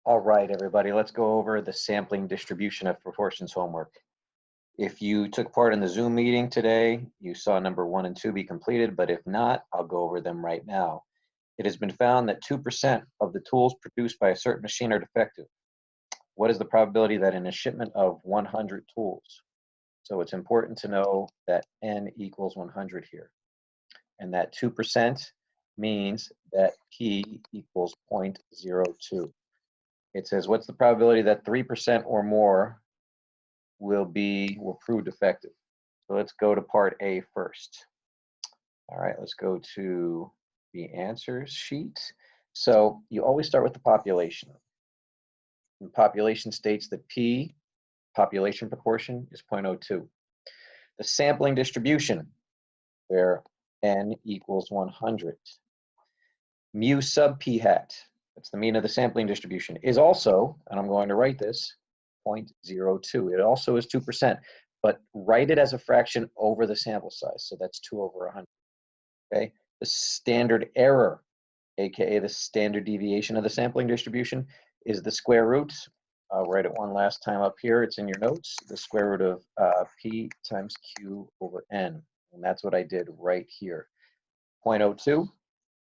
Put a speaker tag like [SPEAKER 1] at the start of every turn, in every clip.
[SPEAKER 1] All right, everybody, let's go over the sampling distribution of proportions homework. If you took part in the Zoom meeting today, you saw number 1 and 2 be completed, but if not, I'll go over them right now. It has been found that 2% of the tools produced by a certain machine are defective. What is the probability that in a shipment of 100 tools? So it's important to know that N equals 100 here. And that 2% means that P equals 0.02. It says, what's the probability that 3% or more will prove defective? So let's go to part A first. All right, let's go to the answers sheet. So you always start with the population. And population states that P, population proportion, is 0.02. The sampling distribution, where N equals 100. Mu sub P hat, that's the mean of the sampling distribution, is also, and I'm going to write this, 0.02. It also is 2%, but write it as a fraction over the sample size. So that's 2 over 100. Okay. The standard error, aka the standard deviation of the sampling distribution, is the square root. I'll write it one last time up here. It's in your notes. The square root of P times Q over N. And that's what I did right here. 0.02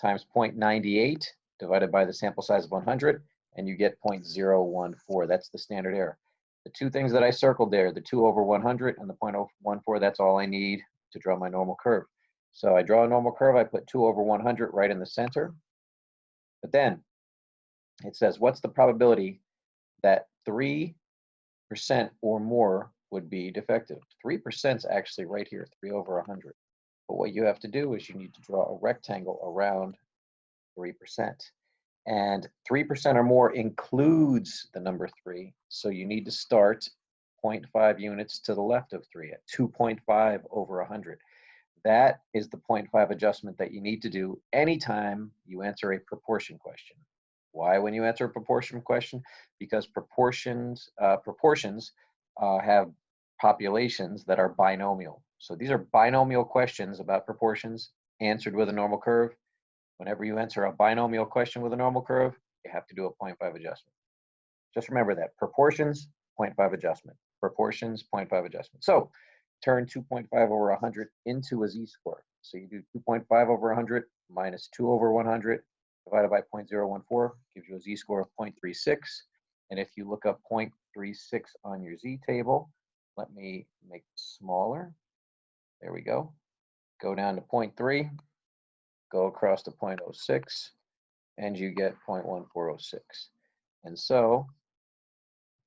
[SPEAKER 1] times 0.98 divided by the sample size of 100, and you get 0.014. That's the standard error. The two things that I circled there, the 2 over 100 and the 0.014, that's all I need to draw my normal curve. So I draw a normal curve, I put 2 over 100 right in the center. But then it says, what's the probability that 3% or more would be defective? 3% is actually right here, 3 over 100. But what you have to do is you need to draw a rectangle around 3%. And 3% or more includes the number 3. So you need to start 0.5 units to the left of 3 at 2.5 over 100. That is the 0.5 adjustment that you need to do anytime you answer a proportion question. Why when you answer a proportion question? Because proportions have populations that are binomial. So these are binomial questions about proportions answered with a normal curve. Whenever you answer a binomial question with a normal curve, you have to do a 0.5 adjustment. Just remember that. Proportions, 0.5 adjustment. Proportions, 0.5 adjustment. So turn 2.5 over 100 into a z-score. So you do 2.5 over 100 minus 2 over 100 divided by 0.014 gives you a z-score of 0.36. And if you look up 0.36 on your z-table, let me make it smaller. There we go. Go down to 0.3, go across to 0.06, and you get 0.1406. And so,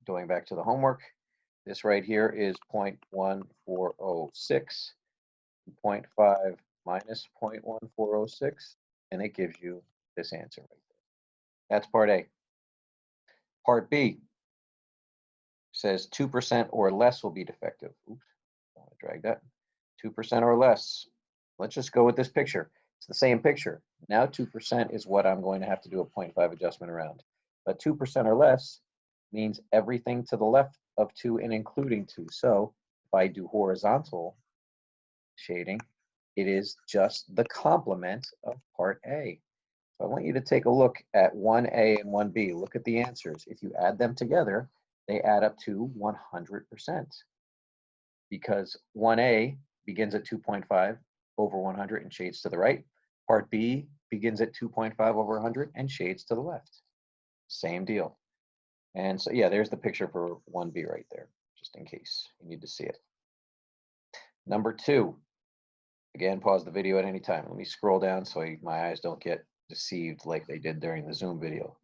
[SPEAKER 1] going back to the homework, this right here is 0.1406, 0.5 minus 0.1406, and it gives you this answer right there. That's part A. Part B says 2% or less will be defective. Oops, I want to drag that. 2% or less. Let's just go with this picture. It's the same picture. Now 2% is what I'm going to have to do a 0.5 adjustment around. But 2% or less means everything to the left of 2 and including 2. So if I do horizontal shading, it is just the complement of part A. So I want you to take a look at 1A and 1B. Look at the answers. If you add them together, they add up to 100%. Because 1A begins at 2.5 over 100 and shades to the right. Part B begins at 2.5 over 100 and shades to the left. Same deal. And so, yeah, there's the picture for 1B right there, just in case you need to see it. Number 2, again, pause the video at any time. Let me scroll down so my eyes don't get deceived like they did during the Zoom video.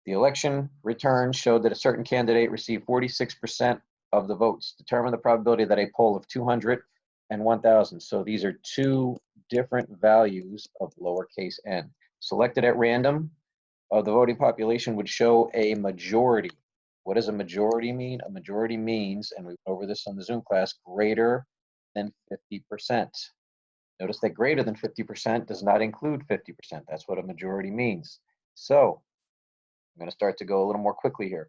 [SPEAKER 1] The election returns showed that a certain candidate received 46% of the votes. Determine the probability that a poll of 200 and 1,000. So these are two different values of lowercase n. Selected at random of the voting population would show a majority. What does a majority mean? A majority means, and we went over this on the Zoom class, greater than 50%. Notice that greater than 50% does not include 50%. That's what a majority means. So I'm going to start to go a little more quickly here.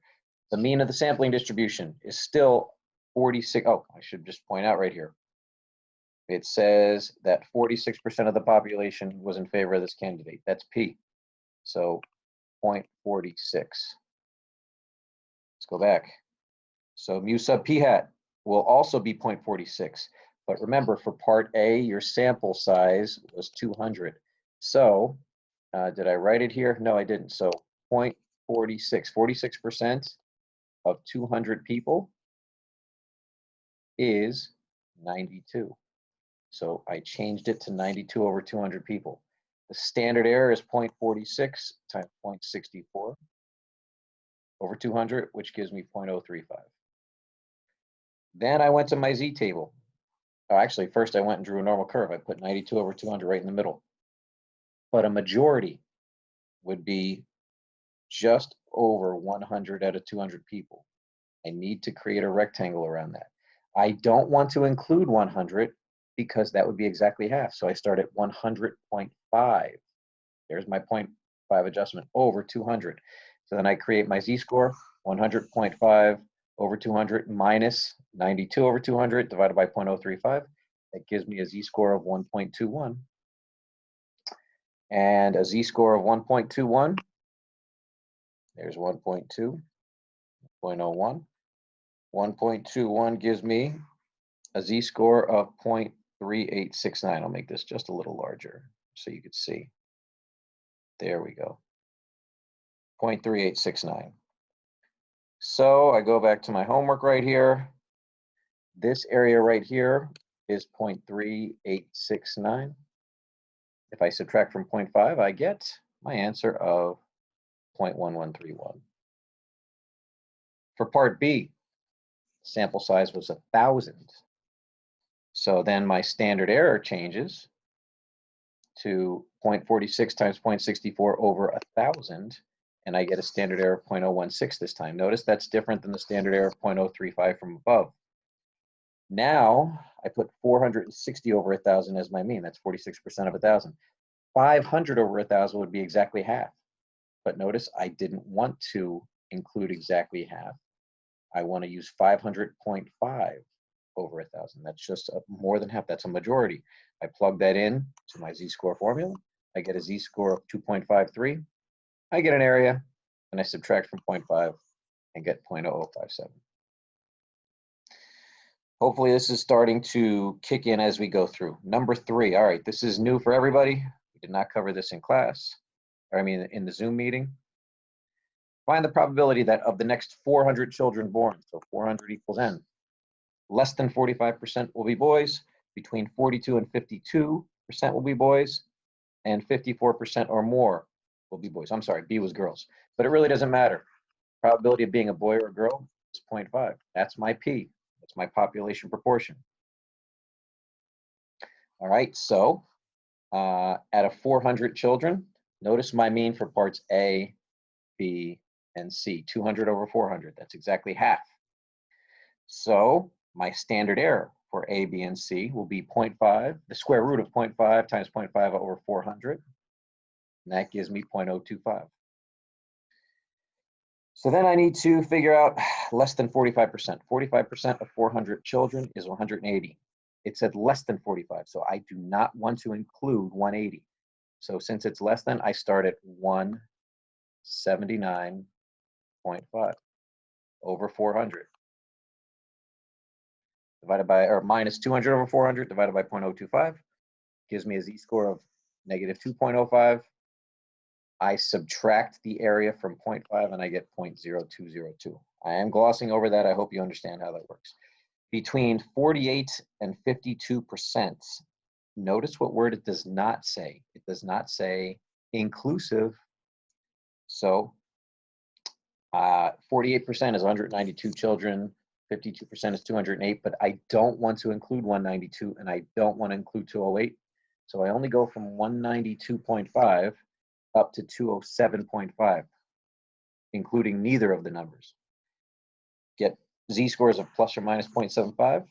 [SPEAKER 1] The mean of the sampling distribution is still 46. Oh, I should just point out right here. It says that 46% of the population was in favor of this candidate. That's P. So 0.46. Let's go back. So mu sub p hat will also be 0.46. But remember, for part A, your sample size was 200. So did I write it here? No, I didn't. So 0.46, 46% of 200 people is 92. So I changed it to 92 over 200 people. The standard error is 0.46 times 0.64 over 200, which gives me 0.035. Then I went to my Z table. Oh, actually, first I went and drew a normal curve. I put 92 over 200 right in the middle. But a majority would be just over 100 out of 200 people. I need to create a rectangle around that. I don't want to include 100 because that would be exactly half. So I start at 100.5. There's my 0.5 adjustment over 200. So then I create my Z-score, 100.5 over 200 minus 92 over 200 divided by 0.035. That gives me a Z-score of 1.21. And a Z-score of 1.21, there's 1.2, 0.01. 1.21 gives me a Z-score of 0.3869. I'll make this just a little larger so you could see. There we go. 0.3869. So I go back to my homework right here. This area right here is 0.3869. If I subtract from 0.5, I get my answer of 0.1131. For part B, sample size was 1,000. So then my standard error changes to 0.46 times 0.64 over 1,000, and I get a standard error of 0.016 this time. Notice that's different than the standard error of 0.035 from above. Now I put 460 over 1,000 as my mean. That's 46% of 1,000. 500 over 1,000 would be exactly half. But notice I didn't want to include exactly half. I want to use 500.5 over 1,000. That's just more than half. That's a majority. I plug that in to my Z-score formula. I get a Z-score of 2.53. I get an area, and I subtract from 0.5 and get 0.0057. Hopefully this is starting to kick in as we go through. Number 3, all right, this is new for everybody. We did not cover this in class, or I mean in the Zoom meeting. Find the probability that of the next 400 children born, so 400 equals n, less than 45% will be boys, between 42 and 52% will be boys, and 54% or more will be boys. I'm sorry, B was girls, but it really doesn't matter. Probability of being a boy or a girl is 0.5. That's my P. That's my population proportion. All right, so out of 400 children, notice my mean for parts A, B, and C, 200 over 400. That's exactly half. So my standard error for A, B, and C will be 0.5, the square root of 0.5 times 0.5 over 400. And that gives me 0.025. So then I need to figure out less than 45%. 45% of 400 children is 180. It said less than 45, so I do not want to include 180. So since it's less than, I start at 179.5 over 400. Divided by, or minus 200 over 400 divided by 0.025 gives me a Z-score of negative 2.05. I subtract the area from 0.5 and I get 0.0202. I am glossing over that. I hope you understand how that works. Between 48 and 52%, notice what word it does not say. It does not say inclusive. So 48% is 192 children, 52% is 208, but I don't want to include 192 and I don't want to include 208. So I only go from 192.5 up to 207.5, including neither of the numbers. Get Z-scores of plus or minus 0.75.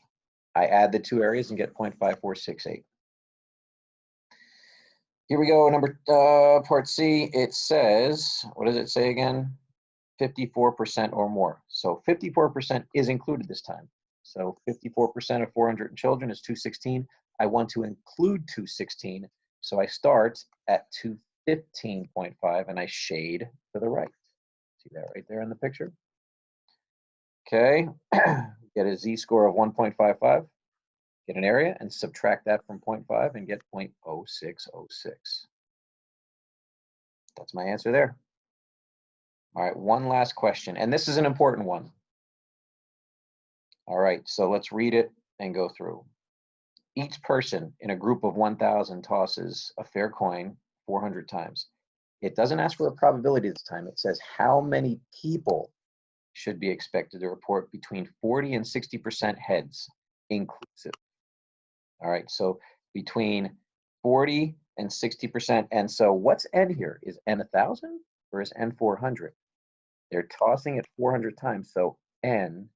[SPEAKER 1] I add the two areas and get 0.5468. Here we go, part C. It says, what does it say again? 54% or more. So 54% is included this time. So 54% of 400 children is 216. I want to include 216, so I start at 215.5 and I shade to the right. See that right there in the picture? Okay, get a z-score of 1.55, get an area, and subtract that from 0.5 and get 0.0606. That's my answer there. All right, one last question, and this is an important one. All right, so let's read it and go through. Each person in a group of 1,000 tosses a fair coin 400 times. It doesn't ask for a probability this time. It says how many people should be expected to report between 40 and 60% heads inclusive. All right, so between 40 and 60%. And so what's N here? Is N 1,000 or is N 400? They're tossing it 400 times, so N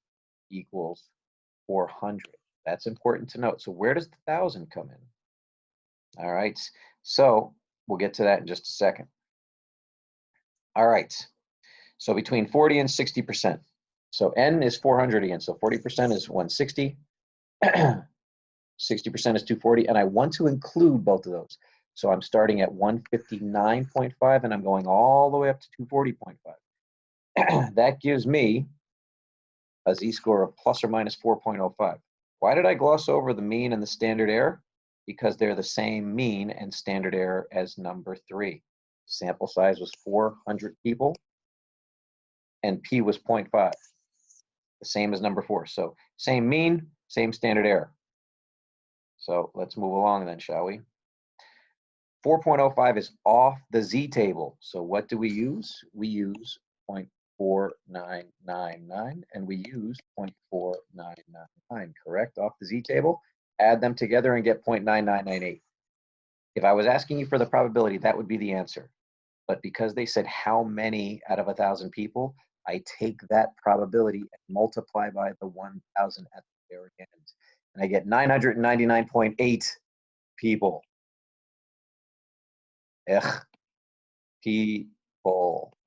[SPEAKER 1] equals 400. That's important to note. So where does the 1,000 come in? All right, so we'll get to that in just a second. All right, so between 40 and 60%. So N is 400 again, so 40% is 160. 60% is 240, and I want to include both of those. So I'm starting at 159.5, and I'm going all the way up to 240.5. That gives me a z-score of plus or minus 4.05. Why did I gloss over the mean and the standard error? Because they're the same mean and standard error as number 3. Sample size was 400 people, and P was 0.5, the same as number 4. So same mean, same standard error. So let's move along then, shall we? 4.05 is off the z-table. So what do we use? We use 0.4999, and we use 0.4999, correct? Off the z-table, add them together and get 0.9998. If I was asking you for the probability, that would be the answer. But because they said how many out of 1,000 people, I take that probability and multiply by the 1,000 at the very end. And I get 999.8 people. Ugh. People.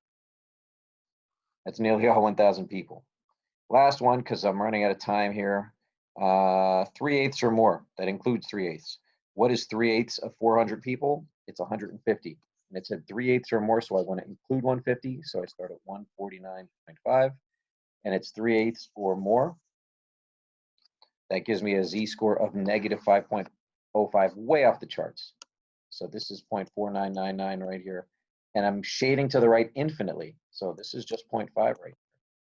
[SPEAKER 1] That's nearly all 1,000 people. Last one, because I'm running out of time here. 3/8 or more. That includes 3/8. What is 3/8 of 400 people? It's 150. And it said 3/8 or more, so I want to include 150. So I start at 149.5, and it's 3/8 or more. That gives me a z-score of negative 5.05, way off the charts. So this is 0.4999 right here. And I'm shading to the right infinitely. So this is just 0.5 right here.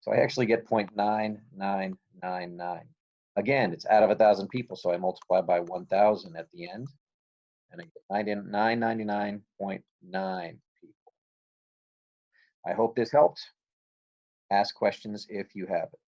[SPEAKER 1] So I actually get 0.9999. Again, it's out of 1,000 people, so I multiply by 1,000 at the end, and I get 999.9 people. I hope this helped. Ask questions if you have it.